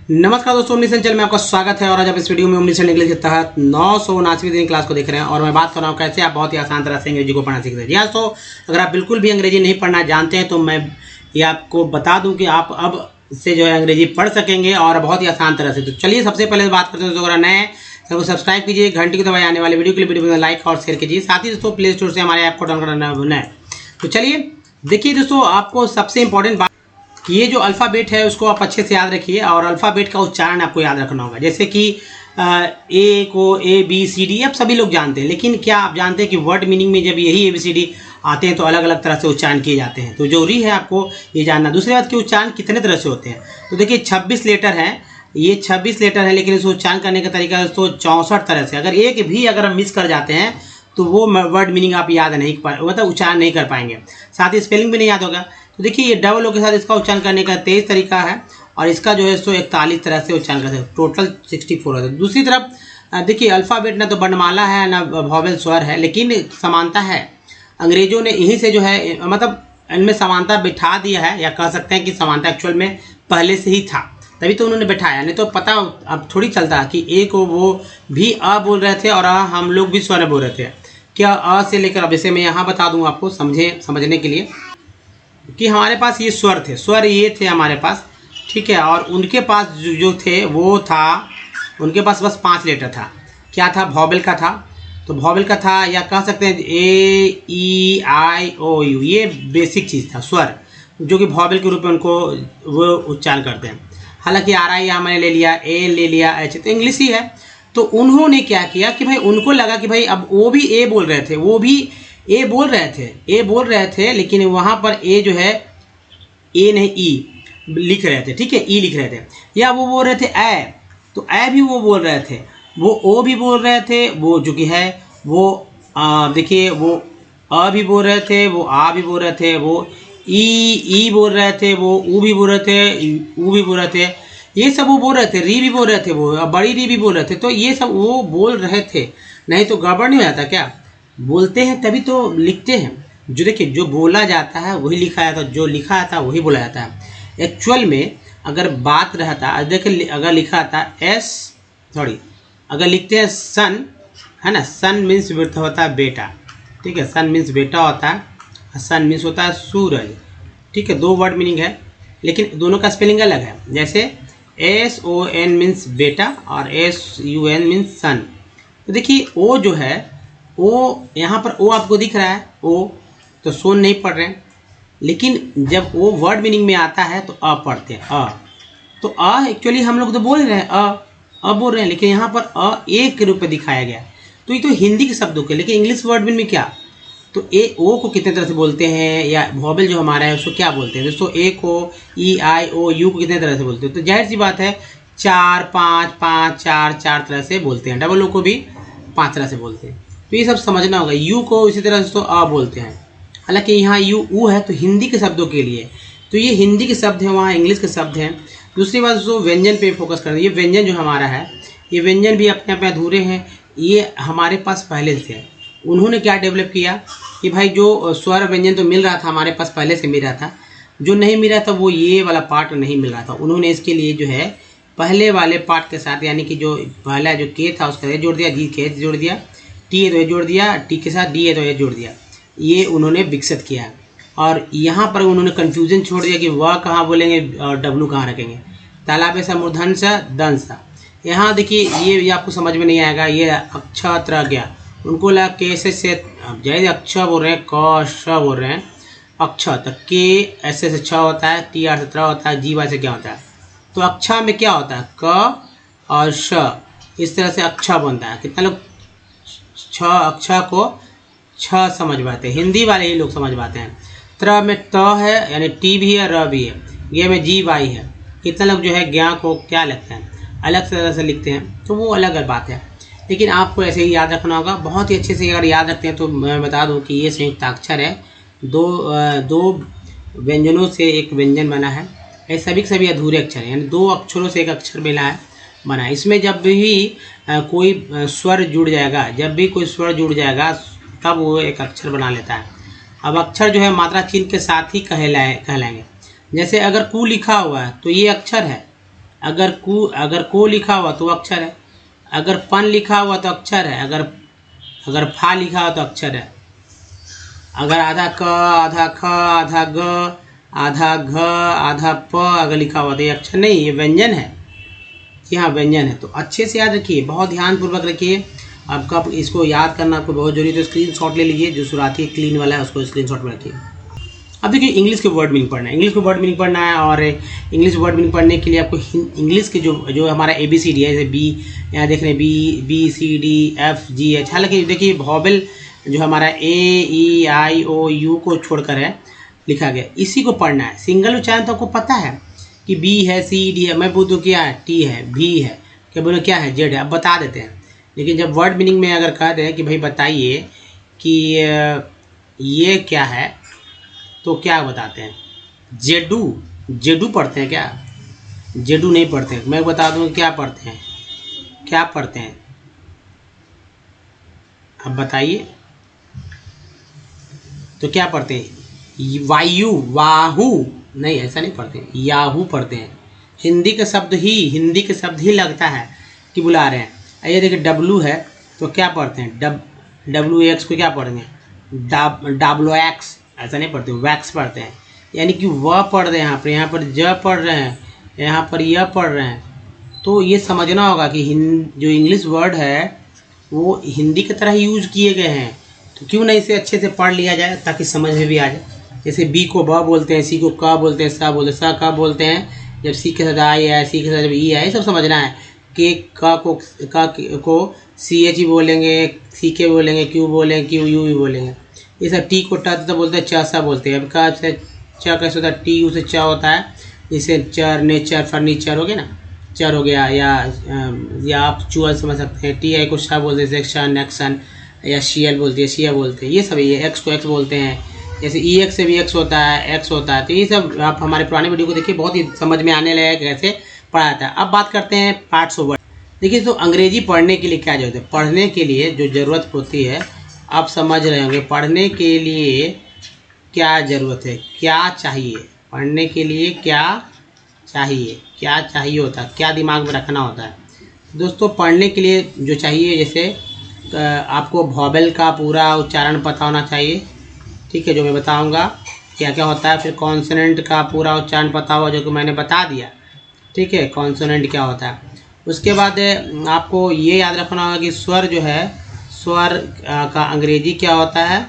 नमस्कार दोस्तों, omni channel में आपका स्वागत है। और आज आप इस वीडियो में ओमनी चैनल के तहत 979वीं दिन क्लास को देख रहे हैं और मैं बात कर रहा हूँ कैसे आप बहुत ही आसान तरह से अंग्रेजी को पढ़ना सीखते हैं। जी हाँ, तो अगर आप बिल्कुल भी अंग्रेजी नहीं पढ़ना जानते हैं तो मैं ये आपको बता दूं कि आप अब से जो है अंग्रेजी पढ़ सकेंगे और बहुत ही आसान तरह से। तो चलिए सबसे पहले बात करते हैं दोस्तों, अगर नए तो सब्सक्राइब कीजिए, घंटी की दबाए आने वाले वीडियो के लिए वीडियो को लाइक और शेयर कीजिए। साथ ही दोस्तों प्ले स्टोर से हमारे ऐप को डाउनलोड करना है। तो चलिए देखिए दोस्तों, आपको सबसे इंपॉर्टेंट बात कि ये जो अल्फ़ाबेट है उसको आप अच्छे से याद रखिए और अल्फ़ाबेट का उच्चारण आपको याद रखना होगा। जैसे कि ए को ABCD अब सभी लोग जानते हैं, लेकिन क्या आप जानते हैं कि वर्ड मीनिंग में जब यही ABCD आते हैं तो अलग अलग तरह से उच्चारण किए जाते हैं। तो जरूरी है आपको ये जानना। दूसरी बात कि उच्चारण कितने तरह से होते हैं। तो देखिए 26 लेटर हैं, ये 26 लेटर है, लेकिन इसको उच्चारण करने का तरीका है दोस्तों 64 तरह से। अगर एक भी अगर हम मिस कर जाते हैं तो वो वर्ड मीनिंग आप याद नहीं मतलब उच्चारण नहीं कर पाएंगे, साथ ही स्पेलिंग भी नहीं याद होगा। तो देखिए ये डबल ओ के साथ इसका उच्चारण करने का 23 तरीका है और इसका जो है 41 तरह से उच्चारण करते हैं, टोटल 64 है। दूसरी तरफ देखिए अल्फ़ाबेट ना तो वर्णमाला है ना वॉवेल स्वर है, लेकिन समानता है। अंग्रेजों ने यहीं से जो है मतलब इनमें समानता बिठा दिया है, या कह सकते हैं कि समानता एक्चुअल में पहले से ही था, तभी तो उन्होंने बैठाया। नहीं तो पता अब थोड़ी चलता कि ए को वो भी अ बोल रहे थे और हम लोग भी स्वर बोल रहे थे। क्या अ से लेकर अब इसे मैं यहाँ बता दूँ आपको समझने के लिए कि हमारे पास ये स्वर थे, स्वर ये थे हमारे पास, ठीक है। और उनके पास जो थे वो था, उनके पास बस 5 लेटर था। क्या था? वॉवेल का था। तो वॉवेल का था, या कह सकते हैं AEIOU, ये बेसिक चीज़ था स्वर, जो कि वॉवेल के रूप में उनको वो उच्चारण करते हैं। हालांकि RI यहाँ मैंने ले लिया, A ले लिया, H तो इंग्लिश ही है। तो उन्होंने क्या किया कि भाई उनको लगा कि भाई अब वो भी A बोल रहे थे, वो भी ए बोल रहे थे, लेकिन वहाँ पर ए जो है ए नहीं ई लिख रहे थे, ठीक है, ई लिख रहे थे। या वो बोल रहे थे ए, तो ए भी वो बोल रहे थे, वो ओ भी बोल रहे थे, वो जो कि है वो देखिए वो अ भी बोल रहे थे, वो आ भी बोल रहे थे, वो ई बोल रहे थे, वो ऊ भी बोल रहे थे, ऊ भी बोल रहे थे, ये सब वो बोल रहे थे, री भी बोल रहे थे, वो बड़ी री भी बोल रहे थे। तो ये सब वो बोल रहे थे, नहीं तो गड़बड़ नहीं हो जाता क्या? बोलते हैं तभी तो लिखते हैं। जो देखिए जो बोला जाता है वही लिखा जाता है, जो लिखा जाता है वही बोला जाता है। एक्चुअल में अगर बात रहता, देखिए अगर लिखा था अगर लिखते हैं सन, है ना, सन मीन्स होता है बेटा, ठीक है, सन मीन्स बेटा होता है, सन मीन्स होता है सूरज, ठीक है। 2 वर्ड मीनिंग है, लेकिन दोनों का स्पेलिंग अलग है। जैसे SON मीन्स बेटा और SUN मीन्स सन। तो देखिए ओ जो है, ओ यहाँ पर ओ आपको दिख रहा है, ओ तो सोन नहीं पढ़ रहे हैं, लेकिन जब वो वर्ड मीनिंग में आता है तो अ पढ़ते हैं, अ। तो अ एक्चुअली हम लोग तो बोल रहे हैं अ बोल रहे हैं, लेकिन यहाँ पर अ एक के रूप में दिखाया गया। तो ये तो हिंदी के शब्दों के, लेकिन इंग्लिश वर्ड मीनिंग में क्या? तो ए ओ को कितने तरह से बोलते हैं, या वॉवेल जो हमारा है उसको क्या बोलते हैं दोस्तों? ए को EIOU को कितने तरह से बोलते हैं? तो जाहिर सी बात है 4 5 5 4 तरह से बोलते हैं। डबल ओ को भी 5 तरह से बोलते हैं। तो ये सब समझना होगा। यू को इसी तरह से तो अ बोलते हैं, हालांकि यहाँ यू ऊ है तो हिंदी के शब्दों के लिए, तो ये हिंदी के शब्द हैं, वहाँ इंग्लिश के शब्द हैं। दूसरी बात जो व्यंजन पे फोकस करना, ये व्यंजन जो हमारा है, ये व्यंजन भी अपने आप में अधूरे हैं, ये हमारे पास पहले से है। उन्होंने क्या डेवलप किया कि भाई जो स्वर व्यंजन तो मिल रहा था हमारे पास पहले से मिल रहा था, जो नहीं मिल रहा था वो ये वाला पार्ट नहीं मिल रहा था। उन्होंने इसके लिए जो है पहले वाले पार्ट के साथ, यानी कि जो पहला जो के था उसका जोड़ दिया, जी के जोड़ दिया, टी है तो ये जोड़ दिया, टी के साथ डी है तो ये जोड़ दिया, ये उन्होंने विकसित किया। और यहाँ पर उन्होंने कन्फ्यूजन छोड़ दिया कि वह कहाँ बोलेंगे और डब्लू कहाँ रखेंगे। तालाब सा मूर्धन सा दंस सा, यहाँ देखिए ये आपको समझ में नहीं आएगा, ये अक्षर रह गया, उनको लगा कैसे से जैसे अक्षर बोल रहे हैं, क श बोल रहे हैं, अक्षर तो के ऐसे से छ होता है, टी आर से त्र होता है, जी वाई से क्या होता है। तो अक्षर में क्या होता है? क और श, इस तरह से अक्षर बनता है। कितना लोग छ अक्षर को छ समझ पाते हैं, हिंदी वाले ही लोग समझ पाते हैं। त्र में त है, यानी टी भी है, र भी है, ये में जी वाई है। कितना लोग जो है ज्ञा को क्या लिखते हैं, अलग तरह से लिखते हैं, तो वो अलग बात है। लेकिन आपको ऐसे ही याद रखना होगा, बहुत ही अच्छे से अगर याद रखते हैं। तो मैं बता दूं कि ये संयुक्ताक्षर है, दो व्यंजनों से एक व्यंजन बना है। ये सभी के सभी अधूरे अक्षर हैं, यानी 2 अक्षरों से एक अक्षर मिला है, बना है। इसमें जब भी कोई स्वर जुड़ जाएगा, तब वो एक अक्षर बना लेता है। अब अक्षर जो है मात्रा चिन्ह के साथ ही कहलाएंगे। जैसे अगर कु लिखा हुआ है तो ये अक्षर है, अगर को लिखा हुआ तो अक्षर है, अगर पन लिखा हुआ तो अक्षर है, अगर फा लिखा हुआ तो अक्षर है, अगर आधा क आधा ख आधा ग आधा घ आधा प अगर लिखा हुआ तो ये अक्षर नहीं, ये व्यंजन है। जी हाँ, व्यंजन है। तो अच्छे से याद रखिए, बहुत ध्यानपूर्वक रखिए। आपका इसको याद करना आपको बहुत जरूरी है। तो स्क्रीनशॉट ले लीजिए, जो शुरुआती क्लीन वाला है उसको स्क्रीनशॉट में रखिए। अब देखिए, इंग्लिश के वर्ड मीनिंग पढ़ना है, इंग्लिश के वर्ड मीनिंग पढ़ना है। और इंग्लिश वर्ड मीनिंग पढ़ने के लिए आपको इंग्लिश के जो हमारा ABCD है, जैसे बी, यहाँ देख रहे हैं BCDFGH। हालांकि देखिए वॉवेल जो हमारा AEIOU को छोड़कर है लिखा गया, इसी को पढ़ना है। सिंगल उच्चारण तो आपको पता है कि B है, CD है, मैं बोलूँ क्या है, T है, V है, क्या बोलो क्या है, Z है, अब बता देते हैं। लेकिन जब वर्ड मीनिंग में अगर कह दें कि भाई बताइए कि ये क्या है, तो क्या बताते हैं, जेडू पढ़ते हैं क्या? जेडू नहीं पढ़ते हैं। मैं बता दूँ क्या पढ़ते हैं, क्या पढ़ते हैं, अब बताइए तो क्या पढ़ते हैं? वायु, वाहू नहीं, ऐसा नहीं पढ़ते हैं, याहू पढ़ते हैं। हिंदी के शब्द ही लगता है कि बुला रहे हैं। ये देखिए W है तो क्या पढ़ते हैं, WX को क्या पढ़ेंगे, WX, ऐसा नहीं पढ़ते, वैक्स पढ़ते हैं। यानी कि वह पढ़ रहे हैं यहाँ पर ज पढ़ रहे हैं, यहाँ पर यह पढ़ रहे हैं। तो ये समझना होगा कि जो इंग्लिश वर्ड है वो हिंदी की तरह यूज किए गए हैं। तो क्यों नहीं इसे अच्छे से पढ़ लिया जाए ताकि समझ में भी आ जाए। जैसे B को ब बोलते हैं, C को क बोलते हैं, सा बोलते हैं, सा क बोलते हैं। जब C के साथ आई है, C के साथ जब ई है, सब समझना है। के क को CH बोलेंगे, CK बोलेंगे, Q बोलेंगे, QU भी बोलेंगे। ये सब T को ट तो बोलते हैं, च सा बोलते हैं। अब का से च कैसे होता है, T से च होता है। जैसे चर, नेचर, फर्नीचर हो गया ना, चर हो गया। या आप चुअल समझ सकते हैं। TI को शा बोलते हैं, सेक्शन, एक्शन, या CL बोलते हैं, शिया बोलते हैं। ये सब ये X को X बोलते हैं। जैसे EX से भी X होता है, X होता है। तो ये सब आप हमारे पुराने वीडियो को देखिए, बहुत ही समझ में आने लगा कैसे पढ़ा जाता है। अब बात करते हैं पार्ट्स ऑफ वर्ड। देखिए, तो अंग्रेजी पढ़ने के लिए क्या जरूरत है, पढ़ने के लिए जो ज़रूरत होती है, आप समझ रहे होंगे। पढ़ने के लिए क्या ज़रूरत है, क्या चाहिए, पढ़ने के लिए क्या चाहिए होता है, क्या दिमाग में रखना होता है। दोस्तों, पढ़ने के लिए जो चाहिए, जैसे आपको वॉवेल का पूरा उच्चारण पता होना चाहिए, ठीक है, जो मैं बताऊंगा क्या क्या होता है। फिर कॉन्सोनेंट का पूरा उच्चारण पता हुआ, जो कि मैंने बता दिया, ठीक है, कॉन्सोनेंट क्या होता है। उसके बाद आपको ये याद रखना होगा कि स्वर जो है, स्वर का अंग्रेजी क्या होता है,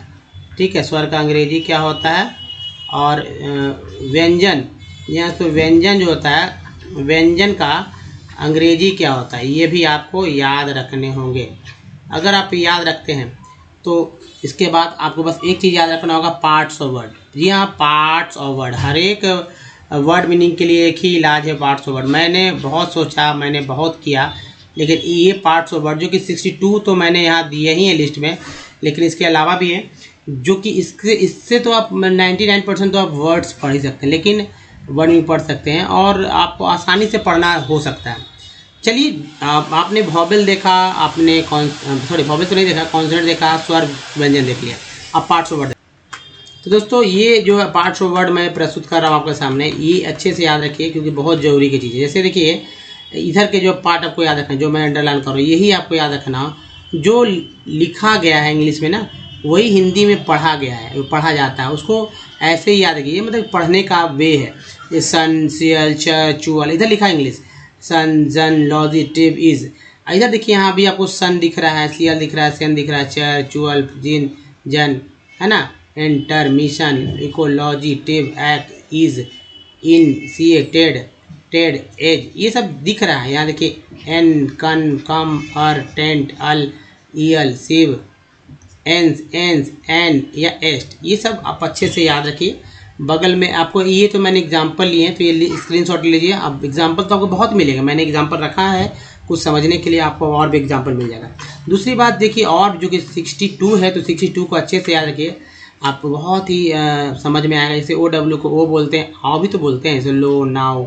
ठीक है, स्वर का अंग्रेजी क्या होता है। और व्यंजन, यहाँ तो व्यंजन जो होता है, व्यंजन का अंग्रेजी क्या होता है, ये भी आपको याद रखने होंगे। अगर आप याद रखते हैं तो इसके बाद आपको बस एक चीज़ याद रखना होगा, पार्ट्स ऑफ वर्ड। जी हाँ, पार्ट्स ऑफ वर्ड, हर एक वर्ड मीनिंग के लिए एक ही इलाज है, पार्ट्स ऑफ वर्ड। मैंने बहुत सोचा, मैंने बहुत किया, लेकिन ये पार्ट्स ऑफ वर्ड जो कि 62 तो मैंने यहाँ दिए ही हैं लिस्ट में, लेकिन इसके अलावा भी हैं जो कि इससे तो आप 99% तो आप वर्ड्स पढ़ ही सकते हैं, लेकिन वर्ड भी पढ़ सकते हैं और आपको आसानी से पढ़ना हो सकता है। चलिए, आपने वॉवेल देखा, आपने वॉवेल तो नहीं देखा, कॉन्सोनेंट देखा, स्वर व्यंजन देख लिया, अब पार्ट्स ऑफ वर्ड। तो दोस्तों, ये जो है पार्ट्स ऑफ वर्ड मैं प्रस्तुत कर रहा हूँ आपके सामने, ये अच्छे से याद रखिए क्योंकि बहुत ज़रूरी की चीज़ है। जैसे देखिए, इधर के जो पार्ट आपको याद रखना है, जो मैं अंडरलाइन कर रहा हूँ, यही आपको याद रखना। जो लिखा गया है इंग्लिश में ना, वही हिंदी में पढ़ा गया है, पढ़ा जाता है, उसको ऐसे ही याद रखिए। मतलब पढ़ने का वे है। ये सन, सियल, चर, चुअल, इधर लिखा है इंग्लिश, सन, जन, लॉजी, टिब, इज। इधर देखिए, यहाँ भी आपको सन दिख रहा है, सियल दिख रहा है, सेन दिख रहा है, चर, चुअल, जिन, जन, है ना, एंटर, मिशन, इकोलॉजी, टिब, एक्ट, इज, इन, सी, टेड, एज, ये सब दिख रहा है। यहाँ देखिए, एन, कन, कम, हर, टेंट, अल, ईल, शिव, एंस, एन या एस्ट, ये सब आप अच्छे से याद रखिए। बगल में आपको ये तो मैंने एग्जांपल लिए हैं, तो ये स्क्रीनशॉट लीजिए। अब एग्जांपल तो आपको बहुत मिलेगा, मैंने एग्जांपल रखा है, कुछ समझने के लिए आपको और भी एग्जांपल मिल जाएगा। दूसरी बात देखिए, और जो कि 62 है, तो 62 को अच्छे से याद रखिए, आपको बहुत ही समझ में आएगा। जैसे OW को ओ बोलते हैं, आओ भी तो बोलते हैं, जैसे लो, नाउ,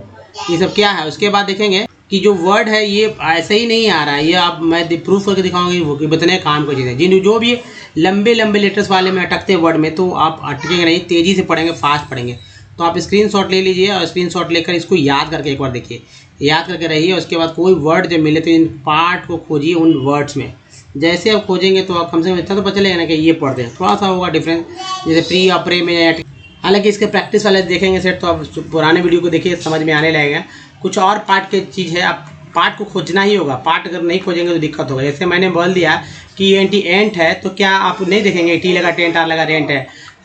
ये सब क्या है। उसके बाद देखेंगे कि जो वर्ड है ये ऐसे ही नहीं आ रहा है, ये आप मैं प्रूफ करके दिखाऊंगी वो कि कितने काम की चीज़ें। जिन जो भी लंबे लेटर्स वाले में अटकते हैं वर्ड में, तो आप अटकेंगे नहीं, तेज़ी से पढ़ेंगे, फास्ट पढ़ेंगे तो आप स्क्रीनशॉट ले लीजिए और स्क्रीनशॉट लेकर इसको याद करके एक बार देखिए, याद करके रहिए। उसके बाद कोई वर्ड जब मिले तो इन पार्ट को खोजिए उन वर्ड्स में। जैसे आप खोजेंगे तो आप कम से कम इतना तो पता चलेगा ना कि ये पढ़ते हैं, थोड़ा सा होगा डिफरेंस, जैसे प्री अपरे में। हालांकि इसके प्रैक्टिस वाले देखेंगे सेट तो आप पुराने वीडियो को देखिए, समझ में आने लगेगा। कुछ और पार्ट की चीज़ है, आप पार्ट को खोजना ही होगा, पार्ट अगर नहीं खोजेंगे तो दिक्कत होगा। जैसे मैंने बोल दिया कि एंट है, तो क्या आप नहीं देखेंगे टी लगा टेंट आर लगा रेंट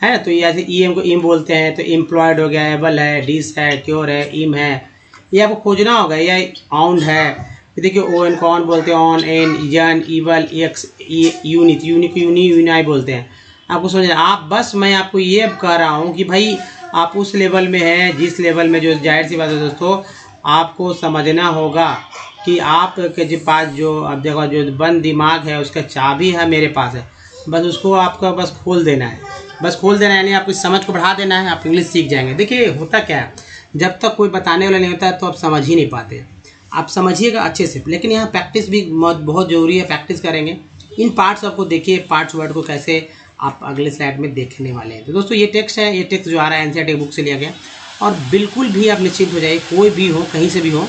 है तो ये ऐसे ई एम को इम बोलते हैं, तो एम्प्लॉयड हो गया, एबल है, डिस है, क्योर है, इम है, ये आपको खोजना होगा। या आउंड है, देखिए ओ एन कौन बोलते हैं, ऑन एन यन ईवल एक्स यूनिट यूनाई बोलते हैं। आपको समझ आप बस मैं आपको ये कह रहा हूँ कि भाई आप उस लेवल में हैं जिस लेवल में, जो जाहिर सी बात है दोस्तों, आपको समझना होगा कि आपके पास जो अब देखो जो बंद दिमाग है उसका चाबी है मेरे पास है, बस उसको आपका बस खोल देना है, बस खोल देना है, यानी आपकी समझ को बढ़ा देना है, आप इंग्लिश सीख जाएंगे। देखिए होता क्या है, जब तक कोई बताने वाला नहीं होता है तो आप समझ ही नहीं पाते। आप समझिएगा अच्छे से, लेकिन यहाँ प्रैक्टिस भी बहुत ज़रूरी है, प्रैक्टिस करेंगे। इन पार्ट्स आपको देखिए, पार्ट्स वर्ड को कैसे आप अगले स्लाइड में देखने वाले हैं। तो दोस्तों ये टेक्स्ट है, ये टेक्स्ट जो आ रहा है एनसीईआरटी बुक से लिया गया, और बिल्कुल भी आप निश्चिंत हो जाइए, कोई भी हो कहीं से भी हो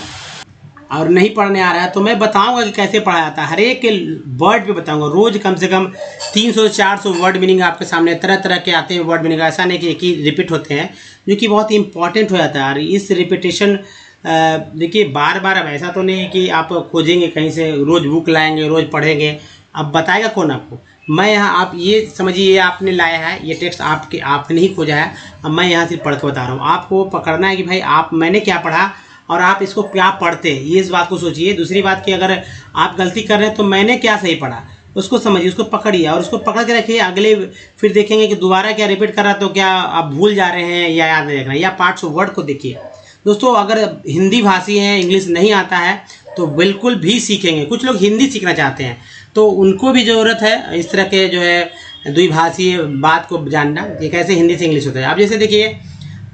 और नहीं पढ़ने आ रहा है तो मैं बताऊंगा कि कैसे पढ़ा जाता है, हर एक के वर्ड पे बताऊंगा। रोज़ कम से कम 300 से 400 वर्ड मीनिंग आपके सामने तरह तरह के आते हैं वर्ड मीनिंग, ऐसा नहीं कि एक ही रिपीट होते हैं, जो कि बहुत इंपॉर्टेंट हो जाता है। और इस रिपीटेशन देखिए बार बार, अब ऐसा तो नहीं है कि आप खोजेंगे कहीं से, रोज़ बुक लाएंगे रोज़ पढ़ेंगे, अब बताएगा कौन आपको। मैं यहाँ, आप ये समझिए ये आपने लाया है, ये टेक्स्ट आपने ही खोजा है, अब मैं यहाँ से पढ़ के बता रहा हूँ। आपको पकड़ना है कि भाई मैंने क्या पढ़ा और आप इसको क्या पढ़ते हैं, ये इस बात को सोचिए। दूसरी बात कि अगर आप गलती कर रहे हैं तो मैंने क्या सही पढ़ा उसको समझिए, उसको पकड़िए और उसको पकड़ के रखिए। अगले फिर देखेंगे कि दोबारा क्या रिपीट कर रहा है तो क्या आप भूल जा रहे हैं या याद नहीं रख रहे हैं, या पार्ट्स ऑफ वर्ड को देखिए। दोस्तों अगर हिंदी भाषी हैं, इंग्लिश नहीं आता है तो बिल्कुल भी सीखेंगे। कुछ लोग हिंदी सीखना चाहते हैं तो उनको भी ज़रूरत है इस तरह के जो है द्विभाषीय बात को जानना कि कैसे हिंदी से इंग्लिश होता है। आप जैसे देखिए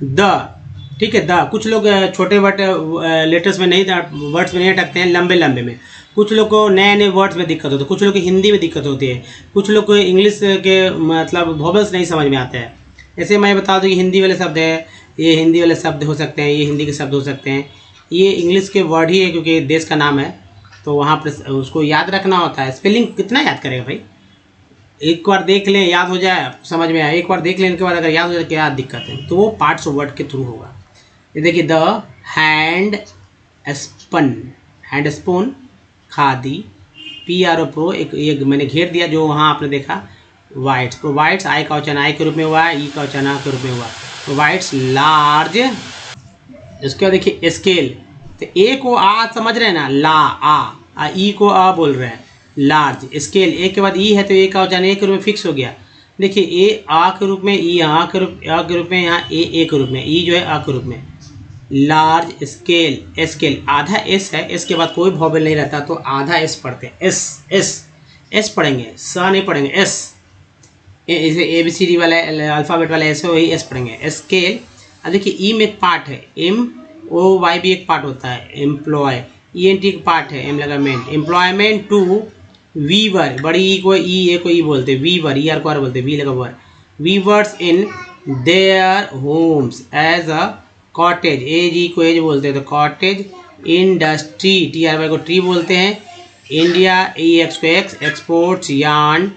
द, ठीक है, द कुछ लोग छोटे वर्ड लेटर्स में नहीं, वर्ड्स में नहीं अटकते हैं, लंबे लंबे में। कुछ लोग को नए नए वर्ड्स में दिक्कत होती है, कुछ लोग को हिंदी में दिक्कत होती है, कुछ लोग को इंग्लिश के मतलब वोवेल्स नहीं समझ में आते हैं। जैसे मैं बता दूँ कि हिंदी वाले शब्द है, ये हिंदी वाले शब्द हो सकते हैं, ये हिंदी के शब्द हो सकते हैं, ये इंग्लिश के वर्ड ही है क्योंकि देश का नाम है, तो वहाँ पर उसको याद रखना होता है। स्पेलिंग कितना याद करेगा भाई, एक बार देख लें याद हो जाए, समझ में आए, एक बार देख लेने के बाद अगर याद हो जाए क्या दिक्कत है, तो वो पार्ट्स ऑफ वर्ड के थ्रू होगा। ये देखिए the hand spun, hand spun, khadi, PRO एक मैंने घेर दिया जो वहाँ आपने देखा, वाइट्स, प्रोवाइड्स आई का उच्चारण आई के रूप में हुआ है, ई का उच्चारण आ के रूप में हुआ, प्रोवाइड्स लार्ज। इसके बाद देखिए स्केल, तो ए को आ समझ रहे हैं ना, ला आ ई को आ बोल रहे हैं, लार्ज स्केल, ए के बाद ई है तो ए का उच्चारण ए के रूप में फिक्स हो गया। देखिए ए आ के रूप में, ई आ के रूप में, यहाँ ए के रूप में, ई जो है आ के रूप में, लार्ज स्केल, स्केल आधा एस है, एस के बाद कोई वोवेल नहीं रहता तो आधा एस पढ़ते हैं, एस पढ़ेंगे, स नहीं पढ़ेंगे, एस जैसे ABCD वाला अल्फ़ाबेट वाला एस है वही एस पढ़ेंगे, स्केल। अब देखिए ई में एक पार्ट है, MOY भी एक पार्ट होता है, एम्प्लॉय, ENT एक पार्ट है, एम लगा मेंट, एम्प्लॉयमेंट टू वीवर, बड़ी ई को ई, ए को ई बोलते हैं, वीवर, ER को आर बोलते हैं, वी लगा वर, weavers in their homes as a cottage, as को एज बोलते हैं तो कॉटेज, इंडस्ट्री, TRY को ट्री बोलते हैं, इंडिया EX को ex, exports yarn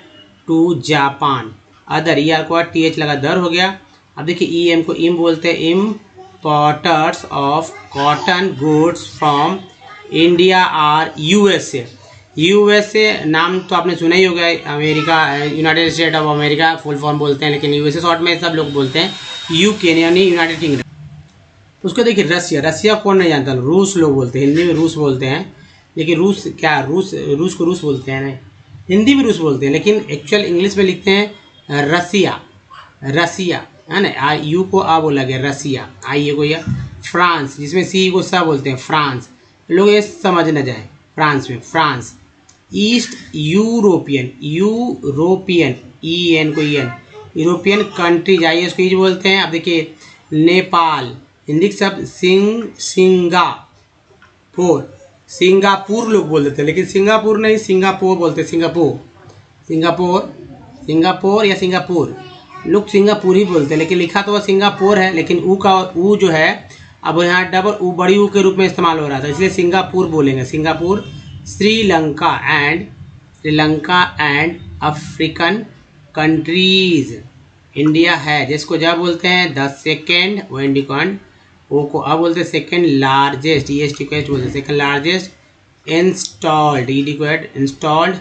to Japan, other ER को TH लगा दर हो गया। अब देखिए EM को इम बोलते हैं, importers of cotton goods from India are USA नाम तो आपने सुना ही होगा, America, United State of America full form बोलते हैं, लेकिन USA शॉर्ट में सब लोग बोलते हैं, UK यानी यूनाइटेड किंगडम। उसको देखिए रसिया कौन नहीं जानता, रूस लोग बोलते हैं, हिंदी में रूस बोलते हैं, लेकिन रूस क्या, रूस को रूस बोलते हैं नहीं, हिंदी में रूस बोलते हैं, लेकिन एक्चुअल इंग्लिश में लिखते हैं रसिया है ना, यू को आ बोला गया, रसिया, आई को या, फ्रांस जिसमें सी को सा बोलते हैं, फ्रांस, लोग ये समझ न जाए, फ्रांस में फ्रांस, ईस्ट यूरोपियन EN को EN, यूरोपियन कंट्रीज आई इसको ईज बोलते हैं। अब देखिए नेपाल, हिंदी के शब्द सिंगापुर लोग बोल देते हैं, लेकिन सिंगापुर नहीं, सिंगापुर बोलते हैं, सिंगापुर या सिंगापुर। लोग सिंगापुर ही बोलते हैं, लेकिन लिखा तो वह सिंगापुर है, लेकिन ऊ का ऊ जो है अब यहाँ डबल ऊ बड़ी ऊ के रूप में इस्तेमाल हो रहा था, इसलिए सिंगापुर बोलेंगे। Singapore, Sri Lanka and African countries. India है जिसको जब बोलते हैं द सेकेंड, वो इंडिकॉन, ओ को अब बोलते हैं second largest, E S T को एच बोलते हैं, second largest installed, E D को ed, installed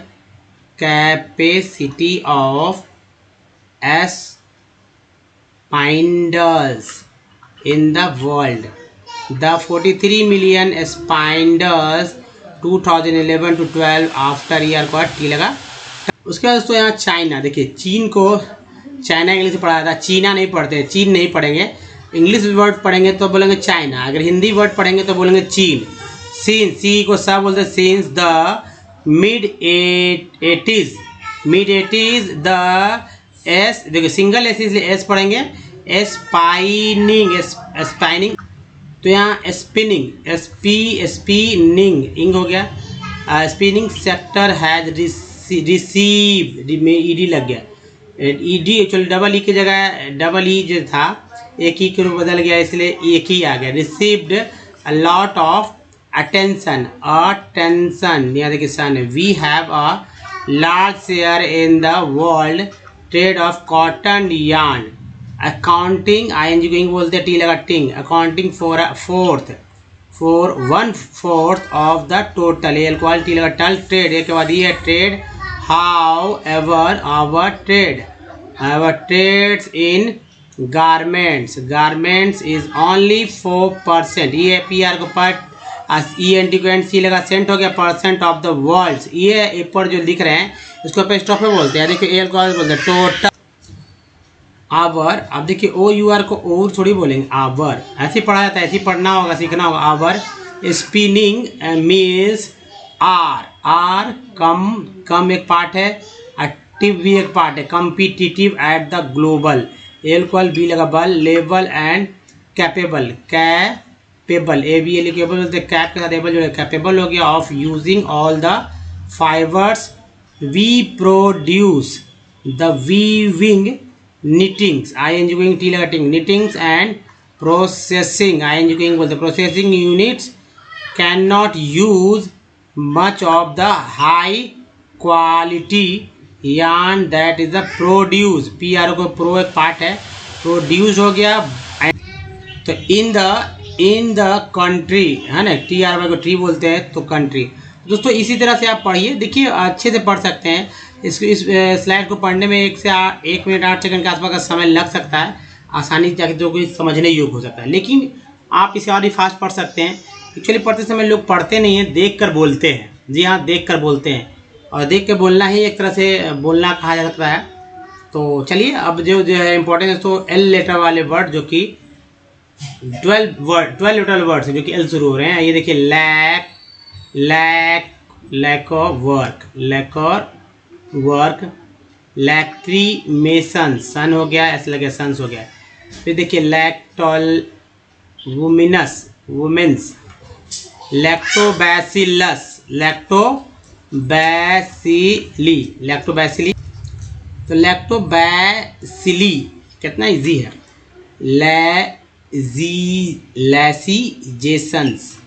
capacity of spindles in the world. The 43 million spindles 2011 to 12 after year को टी लगा। उसके बाद दोस्तों यहाँ चाइना, देखिए चीन को चाइना इंग्लिश पढ़ाया था, चीना नहीं पढ़ते, चीन नहीं पढ़ेंगे, इंग्लिश वर्ड पढ़ेंगे तो बोलेंगे चाइना, अगर हिंदी वर्ड पढ़ेंगे तो बोलेंगे चीन। सीन, सी को सब बोलते हैं, since the mid 80s the S, देखिए सिंगल एस इसलिए एस पढ़ेंगे, स्पाइनिंग, तो यहाँ स्पिनिंग, स्पिनिंग इंग हो गया, स्पिनिंग सेक्टर हैज रिसीव में ईडी लग गया, ईडी एक्चुअली डबल ई की जगह डबल ई जो था एक ही के रूप बदल गया, इसलिए एक ही आ गया। Received a lot of attention, यहाँ देखिए son, we have a large share in the world trade of cotton yarn, accounting, ING को इंग बोलते हैं, टी लगा टिंग, accounting for 1/4 of the total, L quality लगा टल, ट्रेड एक के बाद ये है trade, however our trades in garments is only 4%, ये पी आर को पर ई एन टी को एंड सी लगा, सेंट हो गया परसेंट ऑफ द वर्ल्ड, ये ऊपर जो लिख रहे हैं इसको पेस्टॉफ में बोलते हैं, देखिए एल को बोलते हैं टोटल आवर। अब देखिए ओ यू आर को और थोड़ी बोलेंगे, आवर ऐसे पढ़ा जाता है, ऐसे पढ़ना होगा, सीखना होगा। आवर स्पिनिंग मीन्स आर कम एक पार्ट है, एक्टिव भी एक पार्ट है, competitive at the global, L को बी लगा बल, level and capable, A B L cable बोलते हैं, कैप के साथ एबल जो है कैपेबल हो गया, of using all the fibres we produce the weaving knittings, I N G going T लगा टिंग, knittings and processing, I N G going बोलते processing units can not use much of the high quality yarn that is the produce, P R को pro एक part है, produce हो गया, तो in the country है ना, टी आर वाई को ट्री बोलते हैं तो कंट्री। दोस्तों इसी तरह से आप पढ़िए, देखिए अच्छे से पढ़ सकते हैं, इस स्लाइड को पढ़ने में 1 मिनट 8 सेकंड के आसपास का समय लग सकता है, आसानी से जाकर जो कोई समझने योग्य हो सकता है, लेकिन आप इसे और भी फास्ट पढ़ सकते हैं। एक्चुअली पढ़ते समय लोग पढ़ते नहीं हैं, देख कर बोलते हैं, जी हाँ देख कर बोलते हैं, और देख के बोलना ही एक तरह से बोलना कहा जा सकता है। तो चलिए अब जो है इम्पोर्टेंट है, तो एल लेटर वाले वर्ड जो कि 12 लेटर वर्ड्स हैं जो कि एल शुरू हो रहे हैं, ये देखिए लैक ऑफ वर्क, लैक्रीमेशन, सन हो गया, ऐसे लगे सन्स हो गया, फिर देखिए वुमेन्स, लैक्टोबैसिली, तो लैक्टोबैसिली कितना इजी है, लैसीजेशंस,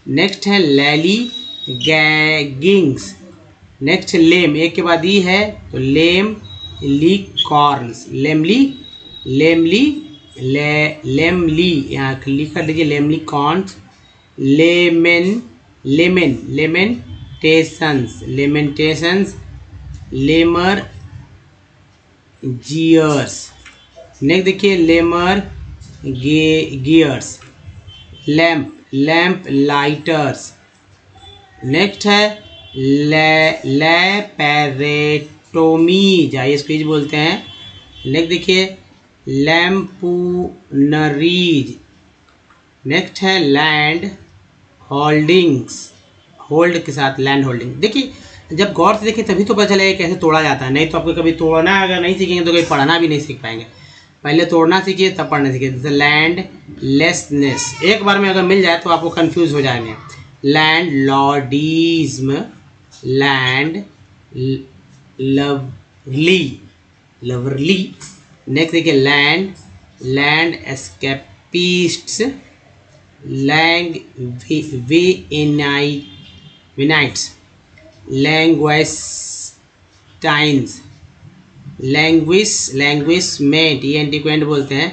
नेक्स्ट है लैली गैगिंग्स, नेक्स्ट लेम, एक के बाद ई है तो लेम लीकॉर्न्स, लेमली यहाँ लिख कर लीजिए, lamellicorns, lamentations, lammergeiers, next देखिए lammergeiers, lamplighters, next है लैपेरेटोमीज, इसको बोलते हैं, नेक्स्ट देखिए लैम्पूनरीज, नेक्स्ट है लैंड होल्डिंग्स, होल्ड के साथ लैंड होल्डिंग। देखिए जब गौर से देखिए तभी तो पता चलेगा कैसे तोड़ा जाता है, नहीं तो आपको कभी तोड़ना अगर नहीं सीखेंगे तो कभी पढ़ना भी नहीं सीख पाएंगे, पहले तोड़ना सीखिए तब पढ़ना सीखिए। जैसे लैंड लेसनेस एक बार में अगर मिल जाए तो आपको कंफ्यूज हो जाएंगे, लैंड लॉर्डिज्म, लैंड लवली, नेक्स्ट देखिए लैंड, लैंड एस्केपिस्ट्स, विनाइट्स, लैंग्वेस्टाइन्स, लैंग्विशमेंट, ये एंटीक्वेंट बोलते हैं,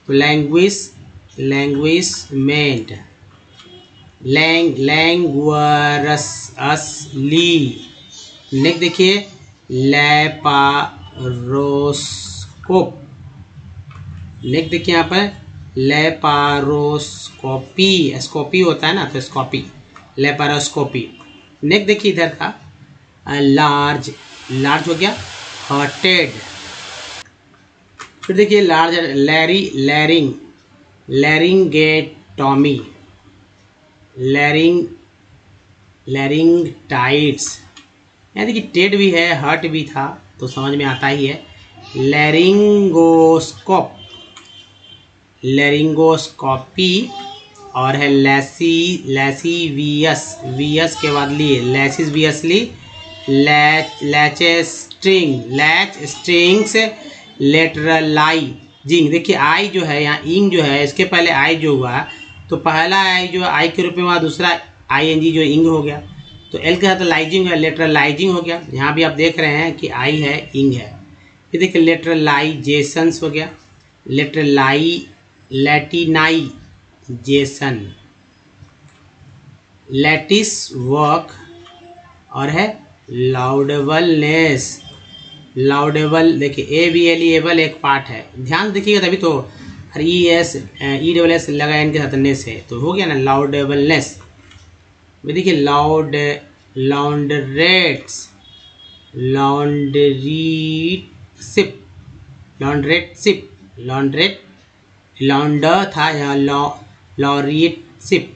तो लैंग्विशमेंट, लैंग्वरसली। नेक्स्ट देखिए लैपारोस्कोप, नेक्स्ट देखिए यहाँ पर लैपारोस्कोपी, स्कोपी होता है ना, तो स्कोपी, लैपारोस्कोपी। नेक्स्ट देखिए इधर का लार्ज, लार्ज हो गया, हार्टेड। फिर देखिए लार्ज, लैरिंगेटोमी, लैरिंगटाइट्स। यहाँ देखिए टेड भी है, हर्ट भी था, तो समझ में आता ही है। लैरिंगोस्कोप, लैरिंगोस्कोपी, और है लैसीवियस, वियस के बाद लिए लैसिवियसली, लैच स्ट्रिंग्स, लेटरलाइजिंग। देखिए आई जो है यहाँ, इंग जो है, इसके पहले आई जो हुआ, तो पहला आई जो आई के रूप में हुआ, दूसरा ING जो इंग हो गया, तो एल के साथ लाइजिंग है, लेटरलाइजिंग हो गया। यहाँ भी आप देख रहे हैं कि आई है, इंग है। फिर देखिए लेटरलाइजेशंस हो गया, लैटिनाइजेशन, लैटिस वर्क, और है लाउडेबलनेस, लाउडेबल। देखिए एबल एक पार्ट है, ध्यान देखिएगा तभी तो, हर ES लगा इनके साथ नेस है, तो हो गया ना लाउडेबलनेस। देखिए लॉन्डरेट्स, लॉन्ड्रीशिप, लॉन्डर था यहाँ, लॉरियटशिप,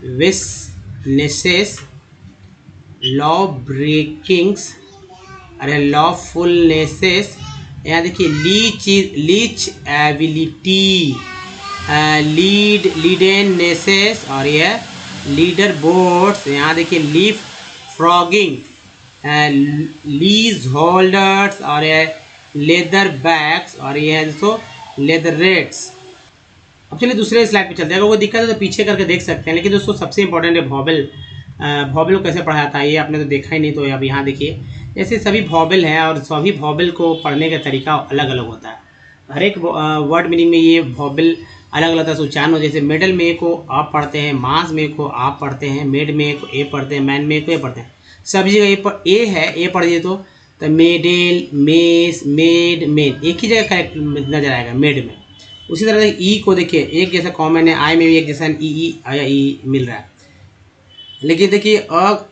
लैविशनेसेस, लॉ ब्रेकिंग्स, अरे लॉफुलनेसेस। यहाँ देखिए लीच एबिलिटी, लीडेननेसेस, और यह लीडर बोर्ड्स। यहाँ देखिए लीफ फ्रॉगिंग, लीज होल्डर्स, और यह लेदर बैग्स, और यह दोस्तों लेदर रेट्स। अब चलिए दूसरे स्लाइड पे चलते हैं। अगर वो दिक्कत है तो पीछे करके देख सकते हैं, लेकिन दोस्तों सबसे इंपॉर्टेंट है वॉवेल। वॉवेल को कैसे पढ़ाया था ये आपने तो देखा ही नहीं, तो अब यहाँ देखिए जैसे सभी वॉवेल हैं, और सभी वॉवेल को पढ़ने का तरीका अलग अलग होता है। हर एक वर्ड मीनिंग में ये वॉवेल अलग अलग तरह से उच्चारण हो। जैसे मिडल में को आप पढ़ते हैं, मास में को आप पढ़ते हैं, मेड में को ए पढ़ते हैं, मैन में को ए पढ़ते हैं। सब जगह ए है, ए पढ़िए तो मेडेल, मेस, मेड, मेड एक ही जगह करेक्ट नजर आएगा मेड में। उसी तरह से ई को देखिए एक जैसा कॉमन है, आई में भी एक जैसा ई आया ई मिल रहा है। लेकिन देखिए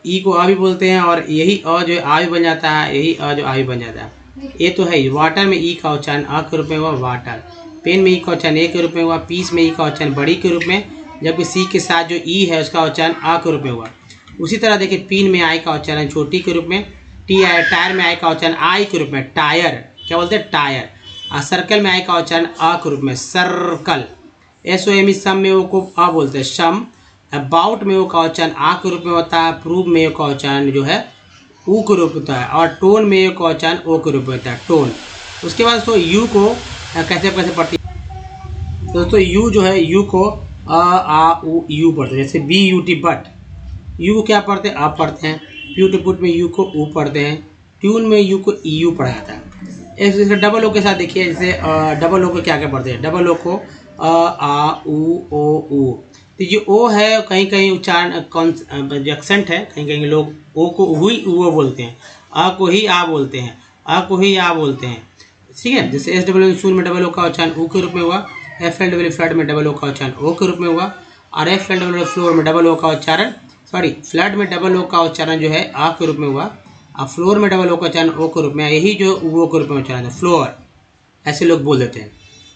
ई को आ भी बोलते हैं, और यही जो आ भी बन जाता है, यही जो आ भी बन जाता है। ये तो है वाटर में ई का उच्चारण अ के रूप में हुआ वाटर, पेन में ई का उच्चारण ए के रूप में हुआ, पीस में ई का उच्चारण बड़ी के रूप में, जबकि सी के साथ जो ई है उसका उच्चारण आ के रूप में हुआ। उसी तरह देखिए पीन में आई का उच्चारण छोटी के रूप में, टायर में आई का उच्चारण आई के रूप में, टायर क्या बोलते हैं टायर। सर्कल में आई का उच्चारण अ के रूप में, सर्कल। SOM सम में वो को अ बोलते हैं, सम। अबाउट में वो का उच्चारण आ के रूप में होता है, प्रूव में वो का उच्चारण जो है ऊ के रूप होता है, और टोन में वो का उच्चारण ओ के रूप में होता है, टोन। उसके बाद दोस्तों यू को कैसे पढ़ती है दोस्तों, यू जो है यू को अ आ उ यू पढ़ते हैं, जैसे BUT बट। यू को क्या पढ़ते हैं, आप पढ़ते हैं। प्यूट पुट में यू को ऊ पढ़ते हैं, ट्यून में यू को EU पढ़ा जाता है। जैसे डबल ओ के साथ देखिए, जैसे डबल ओ को क्या क्या पढ़ते हैं, डबल ओ को अ आ उ ओ ऊ। तो ये ओ है, कहीं कहीं उच्चारण जो एक्सेंट है, कहीं कहीं लोग ओ को हुई ऊ बोलते हैं, अ को ही आ बोलते हैं, अ को ही आ बोलते हैं, ठीक है। जैसे SW शूल में डबल ओ का उच्चारण ऊ के रूप में हुआ, FLW फ्लड में डबल ओ का उच्चारण ओ के रूप में हुआ, और FLW फ्लोर में डबल ओ का उच्चारण फ्लड में डबल ओ का उच्चारण जो है आ के रूप में हुआ, और फ्लोर में डबल ओ का उच्चारण ओ के रूप में, यही जो ओ के रूप में उच्चारण है फ्लोर, ऐसे लोग बोल देते हैं।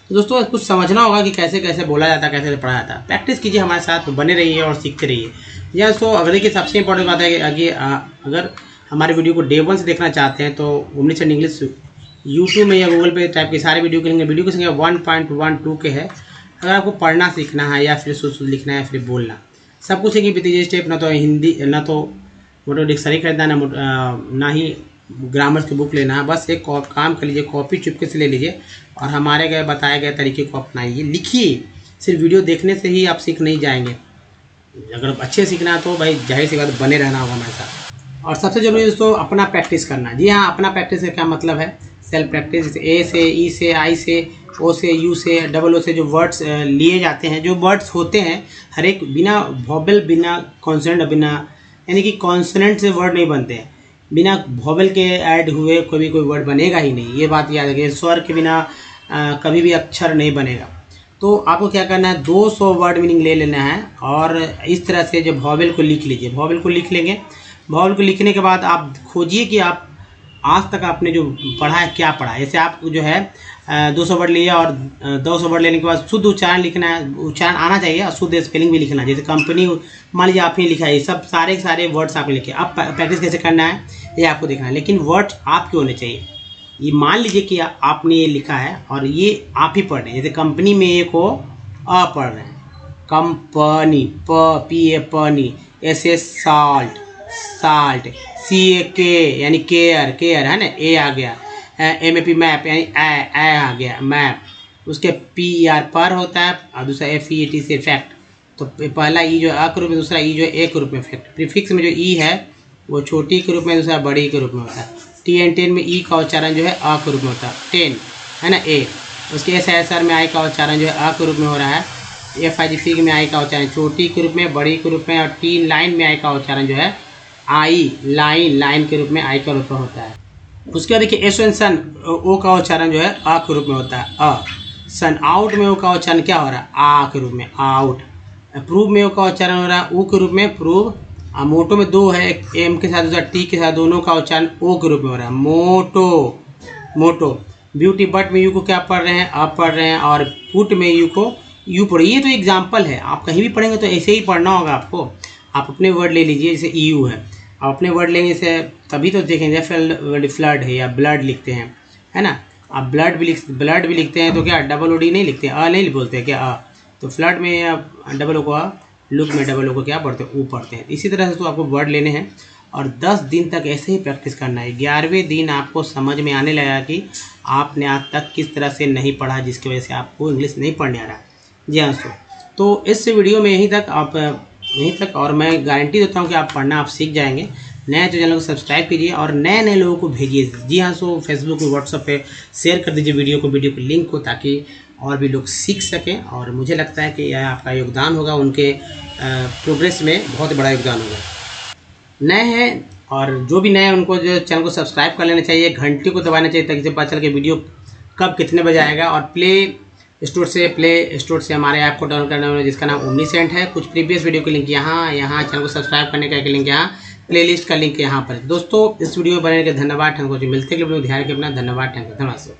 तो दोस्तों कुछ समझना होगा कि कैसे कैसे बोला जाता है, कैसे पढ़ा जाता है। प्रैक्टिस कीजिए हमारे साथ, बने रहिए और सीखते रहिए। या सो अगर देखिए सबसे इंपॉर्टेंट बात है कि आगे अगर हमारे वीडियो को डे 1 से देखना चाहते हैं तो ओमनीचैनल इंग्लिश यूट्यूब में या गूगल पे टाइप के सारे वीडियो के लिए, वीडियो की संख्या 1.12 के है। अगर आपको पढ़ना सीखना है, या फिर शुद्ध लिखना है, फिर बोलना, सब कुछ एक ही स्टेप, ना तो हिंदी, ना तो मोटो डिक्शनरी खरीदना ना ही ग्रामर की बुक लेना है। बस एक काम कर लीजिए, कॉपी चुपके से ले लीजिए और हमारे बताए गए तरीके को अपनाइए, लिखिए। सिर्फ वीडियो देखने से ही आप सीख नहीं जाएंगे। अगर अच्छे सीखना है तो भाई जाहिर सी बात बने रहना होगा हमारे साथ। और सबसे जरूरी दोस्तों अपना प्रैक्टिस करना। जी हाँ, अपना प्रैक्टिस का क्या मतलब है? Self practice. ए से, ई से, आई से, ओ से, यू से, डबल ओ से जो वर्ड्स लिए जाते हैं, जो वर्ड्स होते हैं हर एक बिना वॉबल, बिना कॉन्सोनेंट, बिना यानी कि कॉन्सोनेंट से वर्ड नहीं बनते हैं। बिना वॉबल के ऐड हुए कोई वर्ड बनेगा ही नहीं, ये बात याद रखिए। स्वर के बिना कभी भी अक्षर नहीं बनेगा। तो आपको क्या करना है, 200 वर्ड मीनिंग ले लेना है और इस तरह से जब वॉबल को लिख लीजिए। वॉबल को लिख लेंगे, वॉबल को लिखने के बाद आप खोजिए कि आप आज तक आपने जो पढ़ा है क्या पढ़ा है। जैसे आप जो है 200 वर्ड लिया और 200 वर्ड लेने के बाद शुद्ध उच्चारण लिखना है, उच्चारण आना चाहिए और शुद्ध स्पेलिंग भी लिखना है। जैसे कंपनी मान लीजिए आपने लिखा है, सब सारे वर्ड्स आपने लिखे। अब प्रैक्टिस कैसे करना है ये आपको देखना है, लेकिन वर्ड्स आपके होने चाहिए। ये मान लीजिए कि आपने ये लिखा है और ये आप ही पढ़ रहे हैं। जैसे कंपनी में एक को अ पढ़ रहे हैं, कंपनी, पी ए पनी, एस ए साल्ट, सी ए के यानी केयर है ना, ए आ गया, एम ए पी मैप यानी ए आ गया मैप। उसके पी ई आर पर होता है और दूसरा एफ ई ए टी से फैक्ट। तो पहला ई जो अ के रूप में, दूसरा ई जो ए के रूप में फैक्ट। प्रीफिक्स में जो ई है वो छोटी के रूप में, दूसरा बड़ी के रूप में होता है। टी एन टेन में ई का उच्चारण जो है अ के रूप में होता है, 10 है ना ए। उसके एस एस आर में आई का उच्चारण जो है अ के रूप में हो रहा है। एफ आई जी सी में आई का उच्चारण छोटी के रूप में, बड़ी के रूप में। और टी लाइन में आई का उच्चारण जो है आई, लाइन के रूप में आई का रूप में होता है। उसके बाद देखिए एस एन सन, ओ का उच्चारण जो है अ के रूप में होता है अ। सन आउट में ओ का उच्चारण क्या हो रहा है, आ के रूप में आउट। प्रूव में ओ का उच्चारण हो रहा है ऊ के रूप में प्रूव। मोटो में दो है, एक एम के साथ दूसरा टी के साथ, दोनों का उच्चारण ओ के रूप में हो रहा है मोटो। ब्यूटी बट में यू को क्या पढ़ रहे हैं, आप पढ़ रहे हैं। और पुट में यू को यू पढ़िए। ये तो एग्जाम्पल है, आप कहीं भी पढ़ेंगे तो ऐसे ही पढ़ना होगा आपको। आप अपने वर्ड ले लीजिए, जैसे ई यू है, आप अपने वर्ड लेंगे जैसे, तभी तो देखेंगे फ्लड है या ब्लड लिखते हैं, है ना। आप ब्लड भी लिखते हैं तो क्या डबल ओ डी नहीं लिखते हैं, अ नहीं बोलते हैं क्या, अ। तो फ्लड में आप डबल ओ को अ, लुक में डबल ओ को क्या पढ़ते हैं, ऊ पढ़ते हैं। इसी तरह से तो आपको वर्ड लेने हैं और 10 दिन तक ऐसे ही प्रैक्टिस करना है। 11वें दिन आपको समझ में आने लगा कि आपने आज तक किस तरह से नहीं पढ़ा, जिसकी वजह से आपको इंग्लिश नहीं पढ़ने आ रहा। जी हाँ तो इस वीडियो में यहीं तक और मैं गारंटी देता हूँ कि आप पढ़ना आप सीख जाएंगे। नए चैनल को सब्सक्राइब कीजिए और नए लोगों को भेजिए। जी हाँ फेसबुक व्हाट्सएप पे शेयर कर दीजिए वीडियो को लिंक को, ताकि और भी लोग सीख सकें। और मुझे लगता है कि यह आपका योगदान होगा, उनके प्रोग्रेस में बहुत बड़ा योगदान होगा। नए हैं और जो भी नए हैं उनको जो चैनल को सब्सक्राइब कर लेना चाहिए, घंटी को दबाना चाहिए ताकि पता चल के वीडियो कब कितने बजे आएगा। और प्ले स्टोर से हमारे ऐप को डाउनलोड करना होगा जिसका नाम ओमनीसेंट है। कुछ प्रीवियस वीडियो के लिंक यहाँ चैनल को सब्सक्राइब करने का एक लिंक यहाँ, प्लेलिस्ट का लिंक यहाँ पर। दोस्तों इस वीडियो में बने के धन्यवाद। ठंको जो मिलते हैं ध्यान रखिए अपना। धन्यवाद।